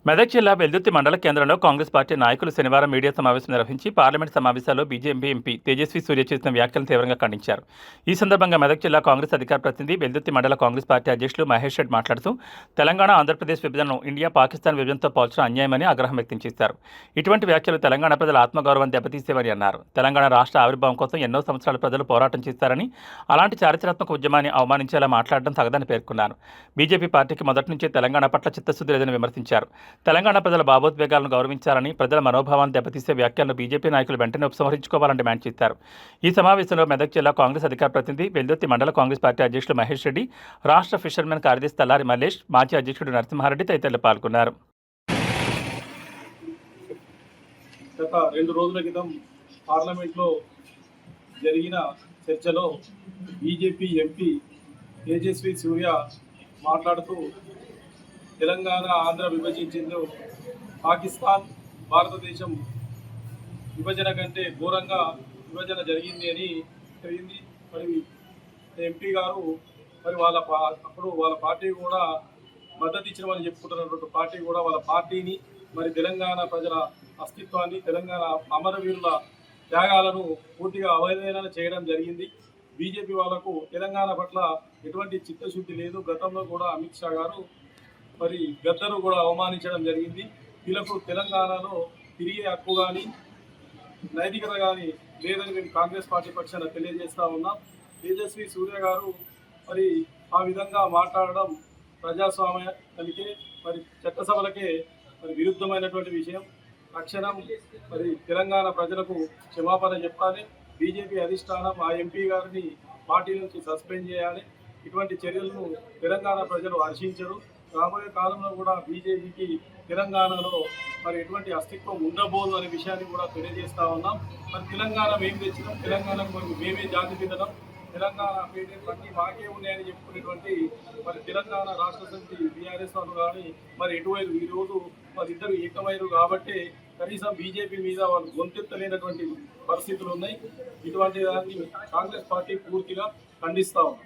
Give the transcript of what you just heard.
మెదక్ జిల్లా వెల్దుర్తి మండల కేంద్రంలో కాంగ్రెస్ పార్టీ నాయకులు శనివారం మీడియా సమావేశం నిర్వహించి పార్లమెంట్ సమావేశాల్లో బీజేపీ ఎంపీ తేజస్వి సూర్య చేసిన వ్యాఖ్యలను తీవ్రంగా ఖండించారు. ఈ సందర్భంగా మెదక్ జిల్లా కాంగ్రెస్ అధికార ప్రతినిధి వెల్దుర్తి మండల కాంగ్రెస్ పార్టీ అధ్యక్షులు మహేష్ రెడ్డి మాట్లాడుతూ తెలంగాణ ఆంధ్రప్రదేశ్ విభజనను ఇండియా పాకిస్తాన్ విభజనతో పోల్చడం అన్యాయమని ఆగ్రహం వ్యక్తం చేశారు. ఇటువంటి వ్యాఖ్యలు తెలంగాణ ప్రజల ఆత్మగౌరవం దెబ్బతీసేవని అన్నారు. తెలంగాణ రాష్ట్ర ఆవిర్భావం కోసం ఎన్నో సంవత్సరాల ప్రజలు పోరాటం చేశారని అలాంటి చారిత్రాత్మక ఉద్యమాన్ని అవమానించేలా మాట్లాడడం తగదని పేర్కొన్నారు. బీజేపీ పార్టీకి మొదటి నుంచే తెలంగాణ పట్ల చిత్తశుద్ధి లేదని విమర్శించారు. తెలంగాణ ప్రజల భావోద్వేగాలను గౌరవించాలని, ప్రజల మనోభావాలను దెబ్బతీసే వ్యాఖ్యలను బీజేపీ నాయకులు వెంటనే ఉపసంహరించుకోవాలని డిమాండ్ చేశారు. ఈ సమావేశంలో మెదక్ జిల్లా కాంగ్రెస్ అధికార ప్రతినిధి, వెల్దుర్తి మండల కాంగ్రెస్ పార్టీ అధ్యక్షులు మహేష్ రెడ్డి, రాష్ట్ర ఫిషర్మెన్ కార్యదర్శి తల్లారి మల్లేష్, మాజీ అధ్యక్షుడు నరసింహారెడ్డి తదితరులు పాల్గొన్నారు. గత 2 రోజుల క్రితం పార్లమెంట్లో జరిగిన చర్చలో బీజేపీ ఎంపీ తేజస్వి సూర్య మాట్లాడుతూ తెలంగాణ ఆంధ్ర విభజించిందో పాకిస్తాన్ భారతదేశం విభజన కంటే ఘోరంగా విభజన జరిగింది అని జరిగింది. మరి ఎంపీ గారు మరి అప్పుడు వాళ్ళ పార్టీ కూడా మద్దతు ఇచ్చినమని చెప్పుకుంటున్నటువంటి పార్టీ కూడా వాళ్ళ పార్టీని మరి తెలంగాణ ప్రజల అస్తిత్వాన్ని, తెలంగాణ అమరవీరుల త్యాగాలను పూర్తిగా అవహేళన చేయడం జరిగింది. బీజేపీ వాళ్లకు తెలంగాణ పట్ల ఎటువంటి చిత్తశుద్ధి లేదు. గతంలో కూడా అమిత్ షా గారు మరి గద్దరు కూడా అవమానించడం జరిగింది. వీళ్ళకు తెలంగాణలో తిరిగే హక్కు కానీ నైతికత కానీ లేదని మేము కాంగ్రెస్ పార్టీ పక్షాన తెలియజేస్తూ ఉన్నాం. తేజస్వి సూర్య గారు మరి ఆ విధంగా మాట్లాడడం ప్రజాస్వామ్యానికే మరి చట్టసభలకే మరి విరుద్ధమైనటువంటి విషయం. తక్షణం మరి తెలంగాణ ప్రజలకు క్షమాపణ చెప్పాలి. బీజేపీ అధిష్టానం ఆ ఎంపీ గారిని పార్టీ నుంచి సస్పెండ్ చేయాలి. ఇటువంటి చర్యలను తెలంగాణ ప్రజలు హర్షించరు. రాబోయే కాలంలో కూడా బీజేపీకి తెలంగాణలో మరి ఎటువంటి అస్తిత్వం ఉండబోదు అనే విషయాన్ని కూడా తెలియజేస్తా ఉన్నాం. మరి తెలంగాణ మేము తెచ్చినాం, తెలంగాణకు మరి మేమే జాతి పిల్లడం, తెలంగాణ పేటెంట్ అన్నీ మాకే ఉన్నాయని చెప్పుకునేటువంటి మరి తెలంగాణ రాష్ట్ర సమితి బీఆర్ఎస్ వాళ్ళు కానీ మరి ఎటువైరు ఈరోజు మరి ఇద్దరు ఏకమైరు కాబట్టి కనీసం బీజేపీ మీద వాళ్ళు గొంతెత్తలేనటువంటి పరిస్థితులు ఉన్నాయి. ఇటువంటి దాన్ని కాంగ్రెస్ పార్టీ పూర్తిగా ఖండిస్తూ ఉంది.